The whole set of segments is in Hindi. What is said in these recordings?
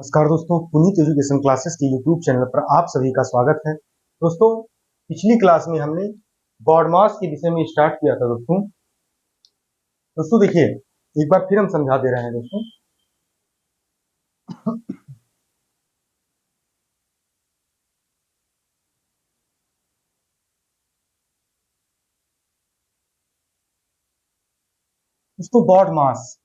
नमस्कार दोस्तों, पुनीत एजुकेशन क्लासेस के यूट्यूब चैनल पर आप सभी का स्वागत है। दोस्तों, पिछली क्लास में हमने गॉड मास के विषय में स्टार्ट किया था। दोस्तों देखिए, एक बार फिर हम समझा दे रहे हैं दोस्तों। दोस्तों गॉड मास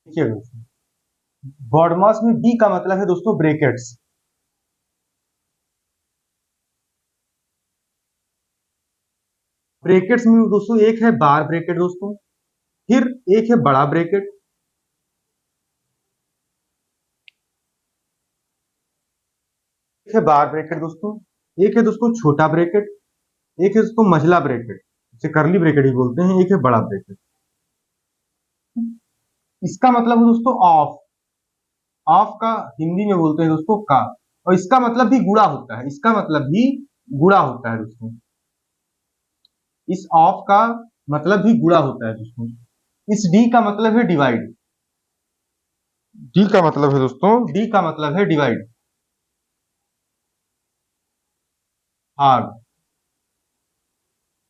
देखिए दोस्तों, गॉड मास में बी का मतलब है दोस्तों ब्रैकेट्स। ब्रैकेट्स में दोस्तों एक है बार ब्रैकेट दोस्तों, फिर एक है बड़ा ब्रैकेट, एक है बार ब्रैकेट दोस्तों, एक है दोस्तों छोटा ब्रैकेट, एक है दोस्तों मझला ब्रैकेट, जिसे करली ब्रैकेट ही बोलते हैं, एक है बड़ा ब्रैकेट। इसका मतलब है दोस्तों ऑफ। ऑफ का हिंदी में बोलते हैं दोस्तों का, और इसका मतलब भी गुणा होता है। इसका मतलब भी गुणा होता है दोस्तों। इस ऑफ का मतलब भी गुणा होता है दोस्तों। इस डी का मतलब है डिवाइड। डी का मतलब है दोस्तों, डी का मतलब है डिवाइड, भाग।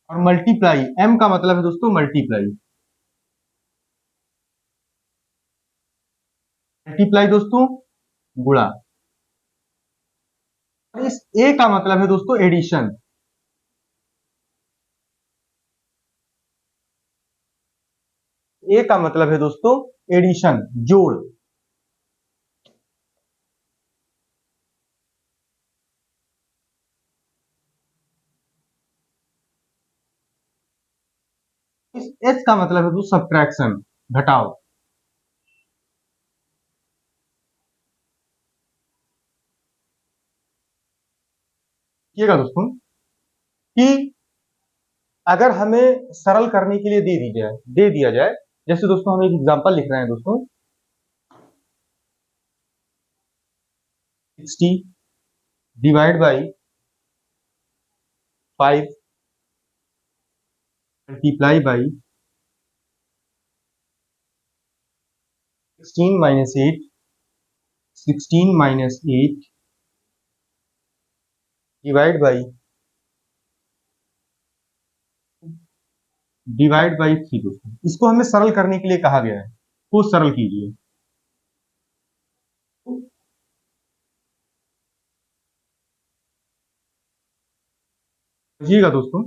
और मल्टीप्लाई, एम का मतलब है दोस्तों मल्टीप्लाई। मल्टीप्लाई दोस्तों गुणा। और इस ए का मतलब है दोस्तों एडिशन। ए का मतलब है दोस्तों एडिशन, जोड़। इस एस का मतलब है दोस्तों सब्ट्रैक्शन, घटाओ। देखिएगा दोस्तों कि अगर हमें सरल करने के लिए दे दिया जाए, जैसे दोस्तों हम एक एग्जांपल लिख रहे हैं दोस्तों, 60 divide by 5 multiply by 16 minus 8, 16 minus 8 divide by 3 दोस्तों। इसको हमें सरल करने के लिए कहा गया है, को सरल कीजिए। समझिएगा दोस्तों,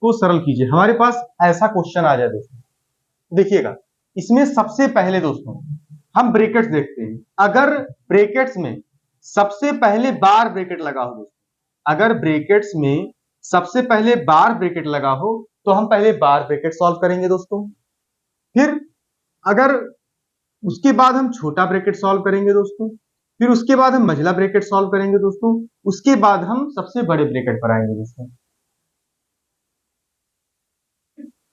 को सरल कीजिए। हमारे पास ऐसा क्वेश्चन आ जाए दोस्तों, देखिएगा, इसमें सबसे पहले दोस्तों हम ब्रैकेट्स देखते हैं। अगर ब्रैकेट्स में सबसे पहले बार ब्रैकेट लगा हो दोस्तों, अगर ब्रैकेट्स में सबसे पहले बार ब्रैकेट लगा हो तो हम पहले बार ब्रैकेट सॉल्व करेंगे दोस्तों। फिर अगर उसके बाद हम छोटा ब्रैकेट सॉल्व करेंगे दोस्तों। फिर उसके बाद हम मझला ब्रैकेट सॉल्व करेंगे दोस्तों। उसके बाद हम सबसे बड़े ब्रैकेट पर आएंगे दोस्तों।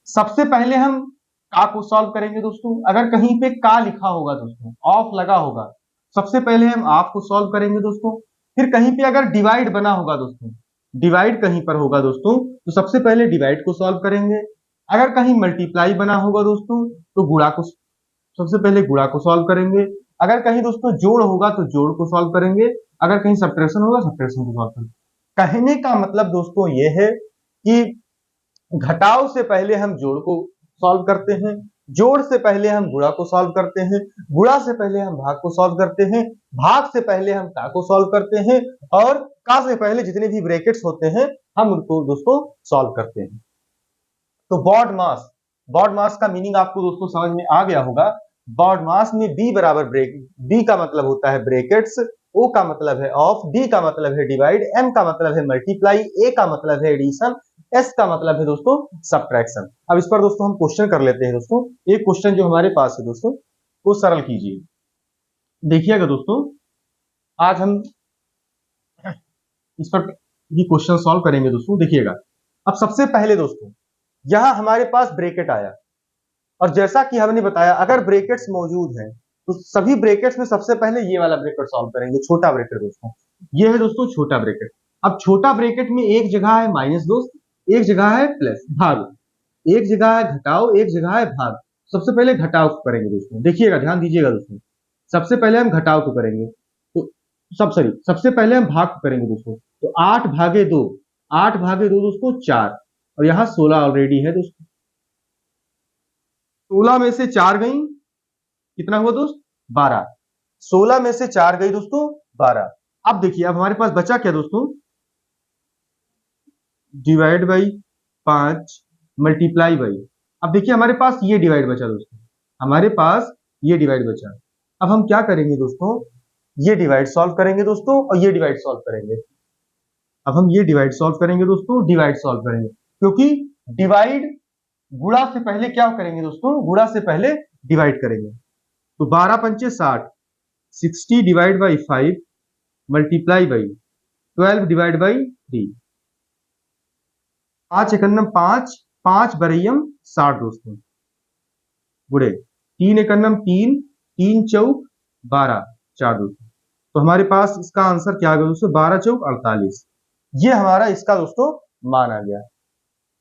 सबसे पहले हम का को सॉल्व करेंगे दोस्तों। अगर कहीं पे का लिखा होगा दोस्तों, ऑफ लगा होगा, सबसे पहले हम ऑफ को सॉल्व करेंगे दोस्तों। फिर कहीं पे अगर डिवाइड बना होगा दोस्तों, डिवाइड कहीं पर होगा दोस्तों, तो सबसे पहले डिवाइड को सॉल्व करेंगे। अगर कहीं मल्टीप्लाई बना होगा दोस्तों, तो गुणा को सबसे पहले गुणा को सॉल्व करेंगे। अगर कहीं दोस्तों जोड़ होगा तो जोड़ को सॉल्व करेंगे। अगर कहीं सब्ट्रैक्शन होगा सब्ट्रैक्शन को सॉल्व करेंगे। कहने का मतलब दोस्तों यह है कि घटाव से पहले हम जोड़ को सॉल्व करते हैं, जोड़ से पहले हम गुणा को सॉल्व करते हैं, गुणा से पहले हम भाग को सॉल्व करते हैं, भाग से पहले हम का को सॉल्व करते हैं, और का से पहले जितने भी ब्रैकेट्स होते हैं हम उनको दोस्तों सॉल्व करते हैं। तो बॉड मास का मीनिंग आपको दोस्तों समझ में आ गया होगा। बॉड मास में बी बराबर बी का मतलब होता है ब्रैकेट्स, ओ का मतलब है ऑफ, डी का मतलब है डिवाइड, एम का मतलब है मल्टीप्लाई, ए का मतलब है एडिशन, एस का मतलब है दोस्तों सब्ट्रैक्शन। अब इस पर दोस्तों हम क्वेश्चन कर लेते हैं दोस्तों। एक क्वेश्चन जो हमारे पास है दोस्तों, वो सरल कीजिए। देखिएगा दोस्तों, आज हम इस पर ये क्वेश्चन सॉल्व करेंगे दोस्तों। देखिएगा, अब सबसे पहले दोस्तों यहां हमारे पास ब्रैकेट आया, और जैसा कि हमने बताया अगर ब्रैकेट्स मौजूद हैं तो सभी ब्रैकेट्स में सबसे पहले ये वाला ब्रैकेट सॉल्व करेंगे, छोटा ब्रैकेट दोस्तों। ये है दोस्तों छोटा ब्रैकेट। अब छोटा ब्रैकेट में एक जगह है माइनस दोस्त, एक जगह है प्लस भाग, एक जगह है घटाओ, एक जगह है भाग। सबसे पहले घटाव को करेंगे दोस्तों, देखिएगा ध्यान दीजिएगा दोस्तों। सबसे पहले हम घटाव को करेंगे, तो सबसे पहले हम भाग को करेंगे दोस्तों। तो 8/2, 8/2 दोस्तों 4, और यहाँ 16 ऑलरेडी है दोस्तों। 16 में से 4 गई, कितना हुआ दोस्त? 12। 16 में से 4 गई दोस्तों 12। अब देखिए, अब हमारे पास बचा क्या दोस्तों? Divide by 5 multiply by. अब देखिए हमारे पास ये डिवाइड बचा दोस्तों, हमारे पास ये डिवाइड बचा। अब हम क्या करेंगे दोस्तों? ये डिवाइड सॉल्व करेंगे दोस्तों, और ये डिवाइड सॉल्व करेंगे। अब हम ये डिवाइड सॉल्व करेंगे दोस्तों, डिवाइड सॉल्व करेंगे, क्योंकि डिवाइड गुणा से पहले क्या करेंगे दोस्तों? गुणा से पहले डिवाइड करेंगे। तो 12 पंचे 60, 60 divide by 5 multiply by 12 divide by 3। 5 एकन्नम 5, 5 बरैयम 60 दोस्तों, गुड़े 3 एकन्नम 3, 3 चौक 12, 4 दोस्तों। तो हमारे पास इसका आंसर क्या आ गया दोस्तों? 12 चौक 48। ये हमारा इसका दोस्तों मान आ गया।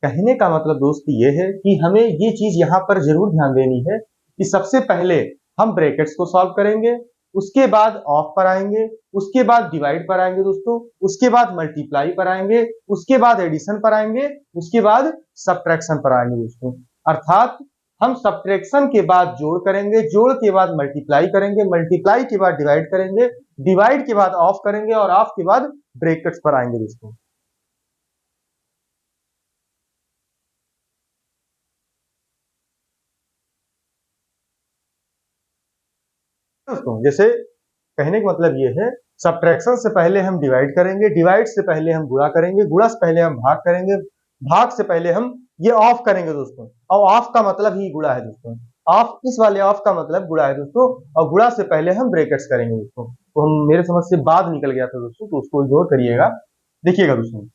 कहने का मतलब दोस्त ये है कि हमें ये चीज यहां पर जरूर ध्यान देनी है कि सबसे पहले हम ब्रैकेट्स को सॉल्व करेंगे, उसके बाद ऑफ पर आएंगे, उसके बाद डिवाइड पर आएंगे दोस्तों, उसके बाद मल्टीप्लाई पर आएंगे, उसके बाद एडिशन पर आएंगे, उसके बाद सब्ट्रैक्शन पर आएंगे दोस्तों। अर्थात हम सब्ट्रैक्शन के बाद जोड़ करेंगे, जोड़ के बाद मल्टीप्लाई करेंगे, मल्टीप्लाई के बाद डिवाइड करेंगे, डिवाइड के बाद ऑफ करेंगे, और ऑफ के बाद ब्रैकेट्स पर आएंगे दोस्तों। दोस्तों जैसे कहने का मतलब ये है, सब्ट्रैक्शन से पहले हम डिवाइड करेंगे, डिवाइड से पहले हम गुणा करेंगे, गुणा से पहले हम भाग करेंगे, भाग से पहले हम ये ऑफ करेंगे दोस्तों। और ऑफ का मतलब ही गुणा है दोस्तों, ऑफ, इस वाले ऑफ का मतलब गुणा है दोस्तों, और गुणा से पहले हम ब्रैकेट्स करेंगे दोस्तों। तो हम, मेरे समझ से बाद निकल गया था दोस्तों, तो उसको इग्नोर करिएगा। देखिएगा दोस्तों,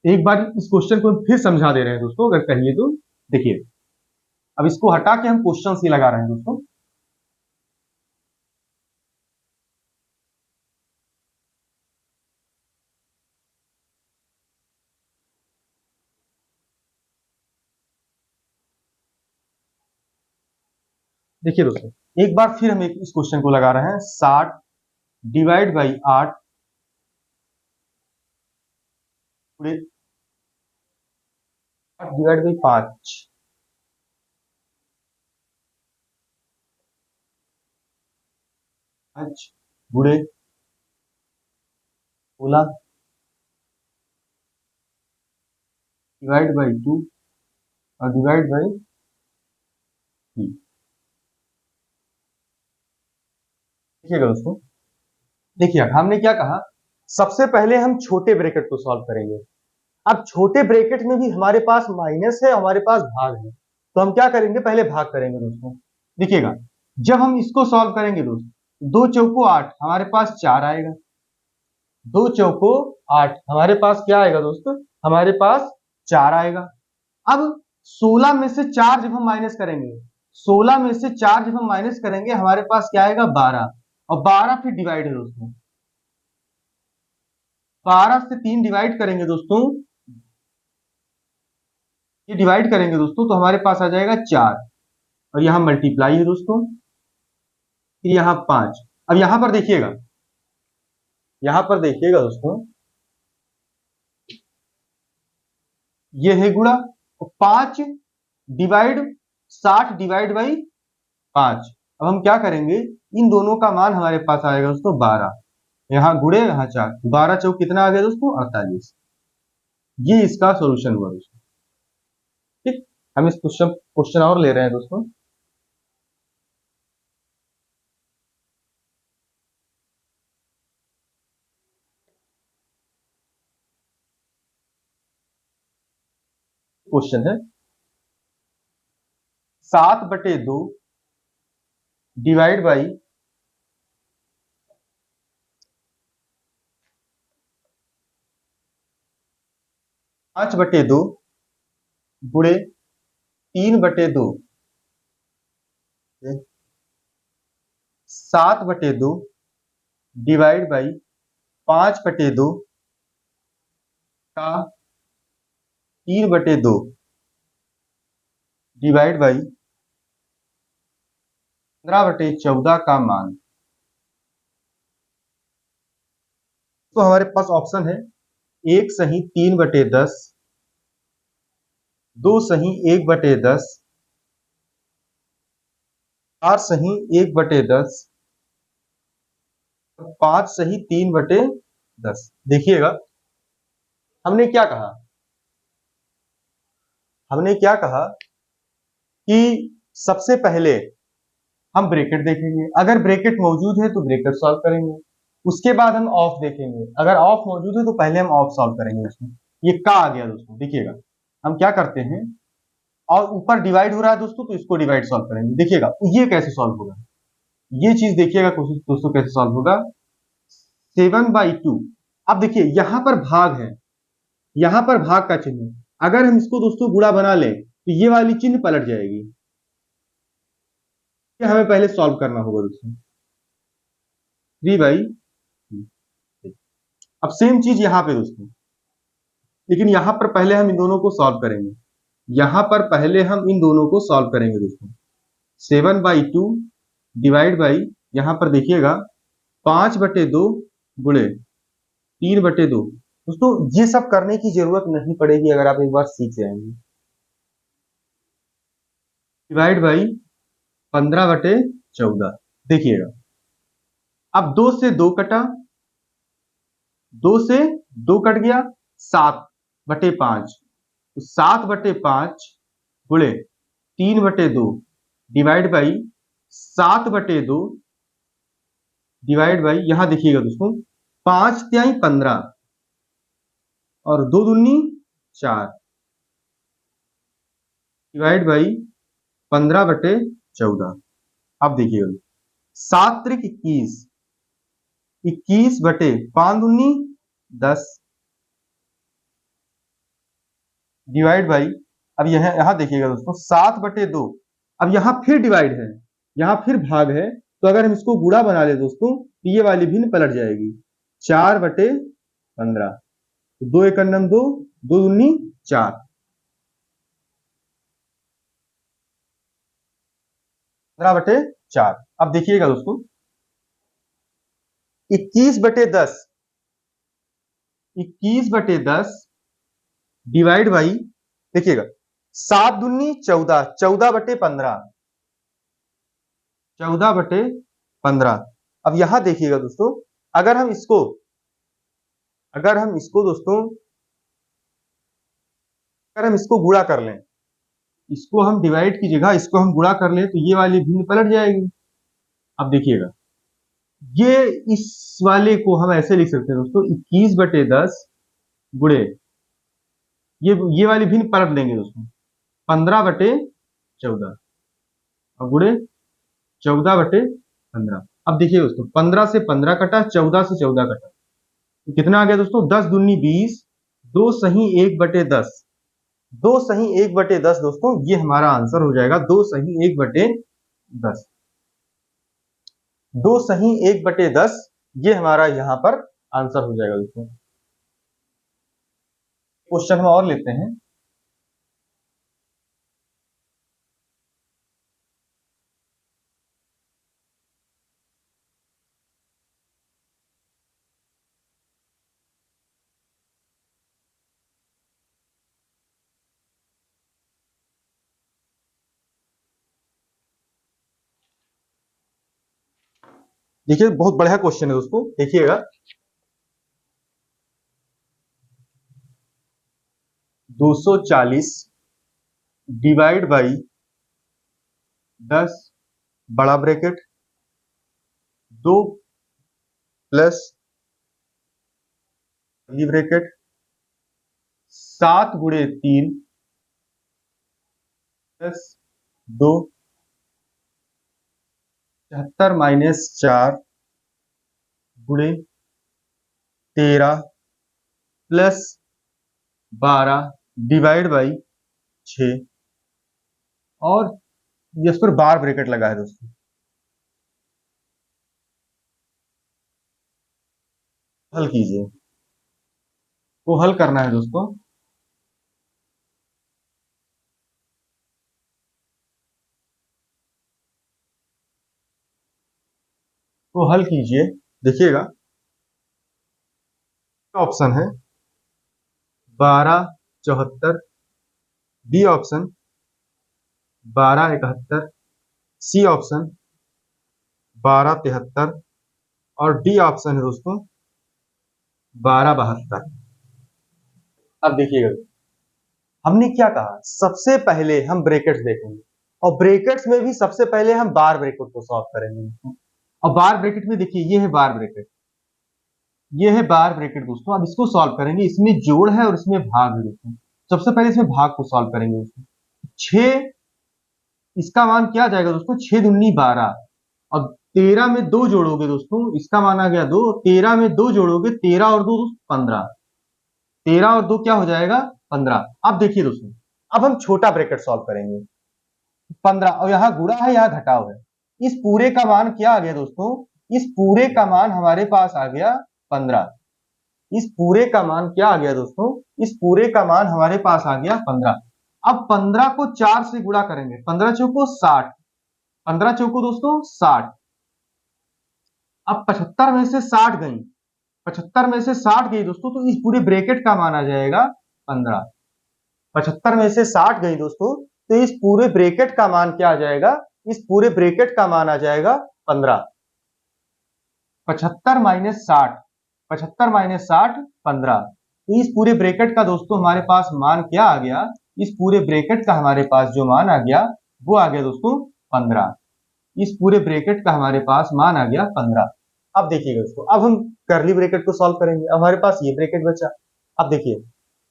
एक बार इस क्वेश्चन को फिर समझा दे रहे हैं दोस्तों, अगर कहिए तो। देखिए, अब इसको हटा के हम क्वेश्चन ही लगा रहे हैं दोस्तों। देखिए दोस्तों, एक बार फिर हम इस क्वेश्चन को लगा रहे हैं। 60 डिवाइड बाई 8 डिवाइड बाई 5, 5 गुणे 16 डिवाइड बाई 2 और डिवाइड बाई 3। देखिएगा दोस्तों, देखिए हमने क्या कहा, सबसे पहले हम छोटे ब्रैकेट को सॉल्व करेंगे। अब छोटे ब्रैकेट में भी हमारे पास माइनस है, हमारे पास भाग है, तो हम क्या करेंगे? पहले भाग करेंगे दोस्तों। देखिएगा, जब हम इसको सॉल्व करेंगे दोस्तों, 2 चौको 8, हमारे पास 4 आएगा। 2 चौको 8, हमारे पास क्या आएगा दोस्तों? हमारे पास 4 आएगा। अब 16 में से 4 जब हम माइनस करेंगे, 16 में से 4 जब हम माइनस करेंगे, हमारे पास क्या आएगा? 12, और 12 फिर डिवाइड है दोस्तों। 12 से 3 डिवाइड करेंगे दोस्तों, ये डिवाइड करेंगे दोस्तों, तो हमारे पास आ जाएगा 4, और यहां मल्टीप्लाई है दोस्तों, फिर यहां 5। अब यहां पर देखिएगा दोस्तों, ये है गुणा, 5 डिवाइड 60 डिवाइड बाई 5। अब हम क्या करेंगे? इन दोनों का मान हमारे पास आएगा दोस्तों 12, यहाँ गुणे यहाँ 4, 12 चौक कितना आ गया दोस्तों? 48। ये इसका सोल्यूशन हुआ दोस्तों। ठीक, हम इस क्वेश्चन क्वेश्चन और ले रहे हैं दोस्तों। क्वेश्चन है 7/2 डिवाइड बाई 5/2 गुणे 3/2 7/2 डिवाइड बाई 5/2 का 3/2 डिवाइड बाई 15/14 का मान। तो हमारे पास ऑप्शन है 1 सही 3/10, 2 सही 1/10, 4 सही 1/10, 5 सही 3/10। देखिएगा हमने क्या कहा, हमने क्या कहा कि सबसे पहले हम ब्रैकेट देखेंगे, अगर ब्रैकेट मौजूद है तो ब्रैकेट सॉल्व करेंगे, उसके बाद हम ऑफ देखेंगे, अगर ऑफ मौजूद है तो पहले हम ऑफ सॉल्व करेंगे उसमें। ये का आ गया दोस्तों, देखिएगा हम क्या करते हैं, और ऊपर डिवाइड हो रहा है दोस्तों तो इसको डिवाइड सॉल्व करेंगे। देखिएगा ये कैसे सॉल्व होगा, ये चीज देखिएगा दोस्तों कैसे सॉल्व होगा। 7/2, अब देखिए यहां पर भाग है, यहां पर भाग का चिन्ह है, अगर हम इसको दोस्तों गुणा बना लें तो ये वाली चिन्ह पलट जाएगी, ये हमें पहले सॉल्व करना होगा दोस्तों। 3/2। अब सेम चीज यहां पे दोस्तों, लेकिन यहां पर पहले हम इन दोनों को सॉल्व करेंगे, यहां पर पहले हम इन दोनों को सॉल्व करेंगे दोस्तों। 7/2 डिवाइड बाई, यहां पर देखिएगा 5/2 गुणे 3/2। दोस्तों ये सब करने की जरूरत नहीं पड़ेगी अगर आप एक बार सीख जाएंगे। Divide by 15/14। देखिएगा अब 2 से 2 कटा, 2 से 2 कट गया, 7/5, तो 7/5 गुणे 3/2 डिवाइड बाई 7/2 डिवाइड बाई, यहां देखिएगा दोस्तों 5 तिहाई 15 और 2 दूनी 4 डिवाइड बाई 15/14। अब देखिएगा 7 त्रिक 21, 21/5 दूनी 10 डिवाइड बाई, अब यहां देखिएगा दोस्तों 7/2, अब यहां फिर डिवाइड है, यहां फिर भाग है, तो अगर हम इसको गुणा बना ले दोस्तों तो ये वाली भिन्न पलट जाएगी, 4/15, 2 एक अन्नम 2, 2 दूनी 4, 15/4। अब देखिएगा दोस्तों 21/10, 21/10 डिवाइड बाई, देखिएगा 7 दूनी 14, 14/15, 14/15। अब यहां देखिएगा दोस्तों, अगर हम इसको दोस्तों, अगर हम इसको गुणा कर लें, इसको हम डिवाइड की जगह इसको हम गुणा कर लें तो ये वाली भिन्न पलट जाएगी। अब देखिएगा ये इस वाले को हम ऐसे लिख सकते हैं दोस्तों, 21/10 गुणे, ये वाली भिन्न पलट देंगे दोस्तों, 15/14 और गुणे 14/15। अब देखिए दोस्तों 15 से 15 कटा, 14 से 14 कटा, तो कितना आ गया दोस्तों, 10 दूनी 20, 2 सही 1/10, 2 सही 1/10 दोस्तों, ये हमारा आंसर हो जाएगा, 2 सही 1/10, 2 सही 1/10, ये हमारा यहां पर आंसर हो जाएगा दोस्तों। क्वेश्चन हम और लेते हैं। देखिए बहुत बढ़िया क्वेश्चन है दोस्तों, देखिएगा 240 डिवाइड बाई 10 बड़ा ब्रैकेट 2 प्लस ब्रैकेट 7 गुणे 3 प्लस 2 76 माइनस 4 गुणे 13 प्लस 12 डिवाइड बाई 6, और इस पर बार ब्रैकेट लगा है दोस्तों। हल कीजिए, को हल करना है दोस्तों। को हल कीजिए, देखिएगा ऑप्शन है 1274, बी ऑप्शन 1271, सी ऑप्शन 1273 और डी ऑप्शन है दोस्तों 1272। अब देखिएगा, हमने क्या कहा, सबसे पहले हम ब्रैकेट्स देखेंगे और ब्रैकेट्स में भी सबसे पहले हम बार ब्रैकेट को सॉल्व करेंगे। और बार ब्रैकेट में देखिए, ये है बार ब्रैकेट, ये है बार ब्रैकेट दोस्तों। अब इसको सॉल्व करेंगे, इसमें जोड़ है और इसमें भाग है दोस्तों। सबसे पहले इसमें भाग को सॉल्व करेंगे दोस्तों। 6, इसका मान क्या आ जाएगा दोस्तों, 6 दूनी 12 और 13 में 2 जोड़ोगे दोस्तों, इसका मान आ गया 2। 13 में 2 जोड़ोगे, 13 और 2 15, 13 और 2 क्या हो जाएगा 15। अब देखिए दोस्तों, अब हम छोटा ब्रैकेट सॉल्व करेंगे। 15 और यहाँ गुणा है, यहाँ घटाव है। इस पूरे का मान क्या आ गया दोस्तों, इस पूरे का मान हमारे पास आ गया 15। इस पूरे का मान क्या आ गया दोस्तों, इस पूरे का मान हमारे पास आ गया 15। अब 15 को 4 से गुणा करेंगे, 15 चौको 60, 15 चौको दोस्तों 60। अब 75 में से 60 गई, 75 में से 60 गई दोस्तों, तो इस पूरे ब्रैकेट का मान आ जाएगा 15। 75 में से 60 गई दोस्तों, तो इस पूरे ब्रैकेट का मान क्या आ जाएगा, इस पूरे ब्रैकेट का मान आ जाएगा 15। 75 माइनस 60, 75 माइनस 60 15। तो इस पूरे ब्रैकेट का दोस्तों हमारे पास मान क्या आ गया, इस पूरे ब्रैकेट का हमारे पास जो मान आ गया वो आ गया दोस्तों 15। इस पूरे ब्रैकेट का हमारे पास मान आ गया 15। अब देखिएगा दोस्तों, अब हम करली ब्रैकेट को सॉल्व करेंगे। अब हमारे पास ये ब्रैकेट बचा। अब देखिए,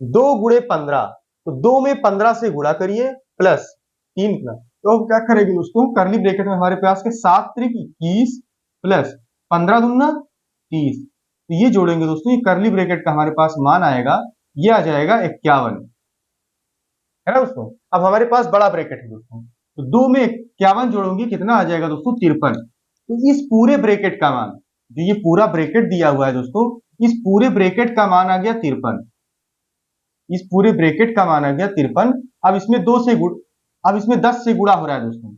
2 गुणे 15, तो 2 में 15 से गुणा करिए प्लस 3 प्लस, तो अब क्या करेंगे दोस्तों, करली ब्रैकेट में हमारे पास के 7 त्रिक 21 प्लस 15 दूना 30, तो ये जोड़ेंगे दोस्तों, ये करली ब्रैकेट का हमारे पास मान आएगा, ये आ जाएगा 51, है ना दोस्तों। अब हमारे पास बड़ा ब्रैकेट है दोस्तों, तो 2 में 51 जोड़ोगे कितना आ जाएगा दोस्तों 53। तो इस पूरे ब्रैकेट का मान, जो ये पूरा ब्रैकेट दिया हुआ है दोस्तों, इस पूरे ब्रैकेट का मान आ गया 53। इस पूरे ब्रैकेट का मान आ गया 53। अब इसमें 2 से गुण, अब इसमें 10 से गुणा हो रहा है दोस्तों,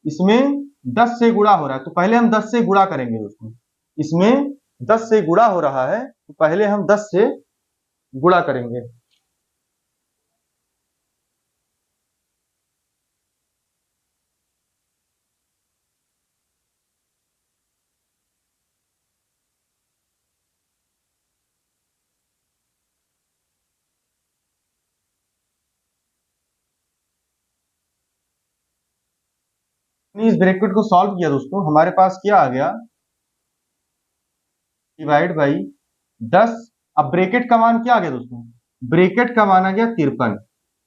इसमें 10 से गुणा हो रहा है, तो पहले हम 10 से गुणा करेंगे दोस्तों। इसमें 10 से गुणा हो रहा है, तो पहले हम 10 से गुणा करेंगे। इस ब्रैकेट को सॉल्व किया दोस्तों, हमारे पास क्या आ गया, डिवाइड बाई 10। अब ब्रैकेट का मान क्या आ गया दोस्तों, ब्रैकेट का मान आ गया 53।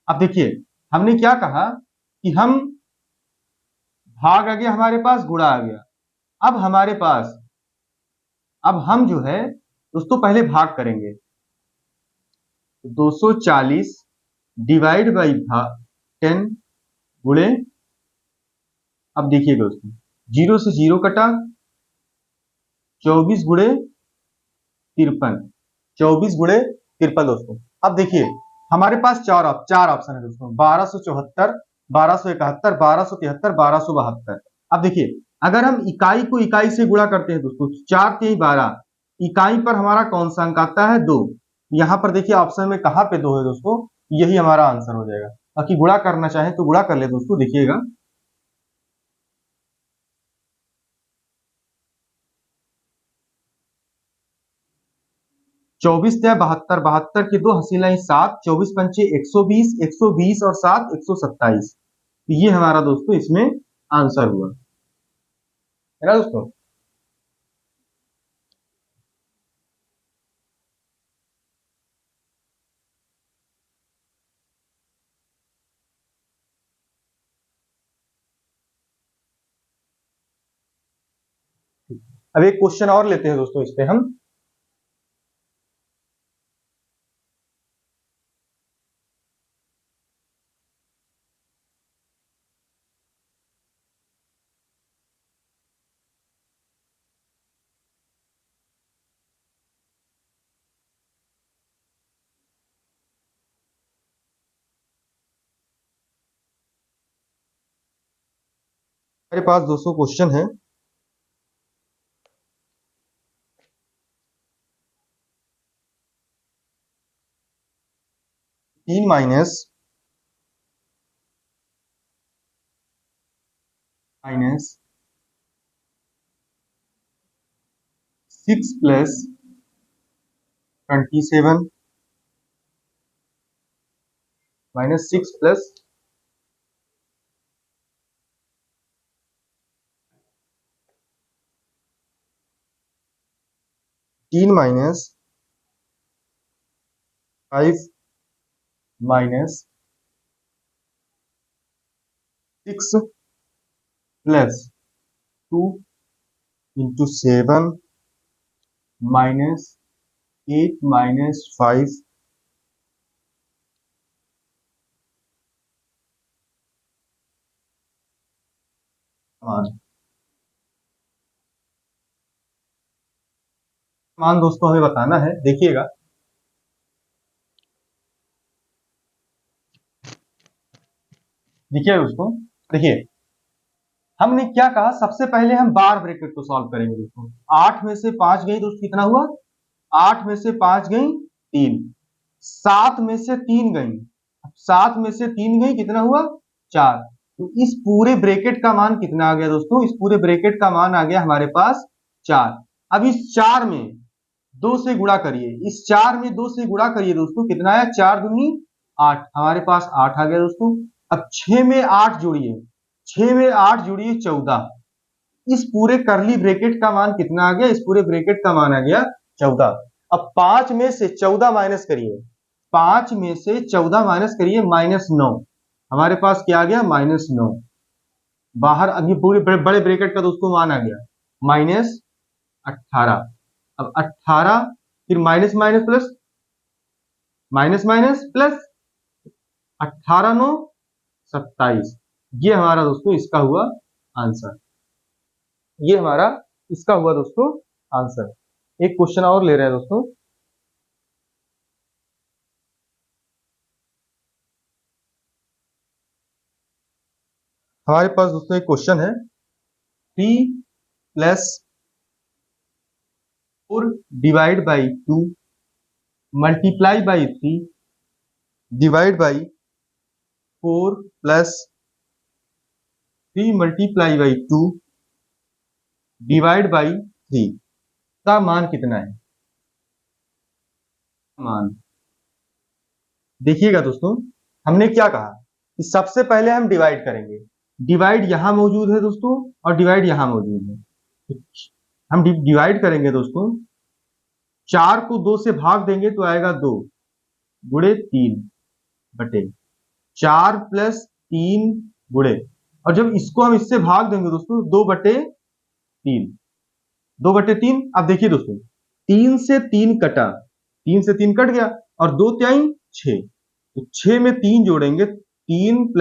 अब देखिए, हमने क्या कहा कि हम भाग आ गया हमारे पास, गुणा आ गया। अब हमारे पास, अब हम जो है दोस्तों पहले भाग करेंगे, 240 डिवाइड बाई 10 गुणे, अब देखिए दोस्तों, 0 से 0 कटा, 24 गुणे 53, 24 गुणे 53 दोस्तों। अब देखिए, हमारे पास चार ऑप्शन है दोस्तों, 1274, 1271, 1273, 1272। अब देखिए, अगर हम इकाई को इकाई से गुणा करते हैं दोस्तों, 4 3 12, इकाई पर हमारा कौन सा अंक आता है 2। यहाँ पर देखिए ऑप्शन में कहाँ पे 2 है दोस्तों, यही हमारा आंसर हो जाएगा। बाकी गुणा करना चाहे तो गुणा कर ले दोस्तों, देखिएगा 24 या 72, 72 के दो हसीला 7, 24 पंचे 120, 120 और 7 127। ये हमारा दोस्तों इसमें आंसर हुआ, है ना दोस्तों। अब एक क्वेश्चन और लेते हैं दोस्तों, इस पे हम। हमारे पास दोस्तों क्वेश्चन है 3 minus 6 plus 27 minus 6 plus 3 minus 5 minus 6 plus 2 into 7 minus 8 minus 5 मान दोस्तों हमें बताना है। देखिएगा, देखिए दोस्तों, देखिए हमने क्या कहा, सबसे पहले हम बार ब्रैकेट को सॉल्व करेंगे दोस्तों। 8 में से 5 गई दोस्तों, कितना हुआ? 8 में से 5 गई 3, 7 में से 3 गई, 7 में से 3 गई, कितना हुआ? 4। तो इस पूरे ब्रैकेट का मान कितना आ गया दोस्तों? इस पूरे ब्रैकेट का मान आ गया हमारे पास 4। अब इस 4 में 2 से गुणा करिए, इस 4 में 2 से गुणा करिए दोस्तों, कितना है? 4 दूनी 8, हमारे पास 8 आ गया दोस्तों। अब 6 में 8 जोड़िए, 6 में 8 जोड़िए 14। इस पूरे करली ब्रैकेट का मान कितना आ गया? इस पूरे ब्रैकेट का मान आ गया 14। अब 5 में से 14 माइनस करिए, 5 में से 14 माइनस करिए, -9। हमारे पास क्या आ गया? -9। बाहर अभी पूरे बड़े ब्रैकेट का दोस्तों मान आ गया -18। अब 18, फिर minus minus plus, minus minus plus, 18 9 27। ये हमारा दोस्तों इसका हुआ आंसर। ये हमारा इसका हुआ दोस्तों आंसर। एक क्वेश्चन और ले रहे हैं दोस्तों। हमारे पास दोस्तों एक क्वेश्चन है 3 plus 4 divide by 2 multiply by 3 divide by 4 plus 3 multiply by 2 divide by 3 का मान कितना है? मान देखिएगा दोस्तों, हमने क्या कहा कि सबसे पहले हम डिवाइड करेंगे। डिवाइड यहां मौजूद है दोस्तों और डिवाइड यहां मौजूद है। हम डिवाइड करेंगे दोस्तों, 4 को 2 से भाग देंगे तो आएगा 2 गुणे 3 बटे 4 प्लस 3 गुणे, और जब इसको हम इससे भाग देंगे दोस्तों 2 बटे 3, 2 बटे 3। अब देखिए दोस्तों, 3 से 3 कटा, 3 से 3 कट गया और 2 त्याई 6, तो 6 में 3 जोड़ेंगे, 3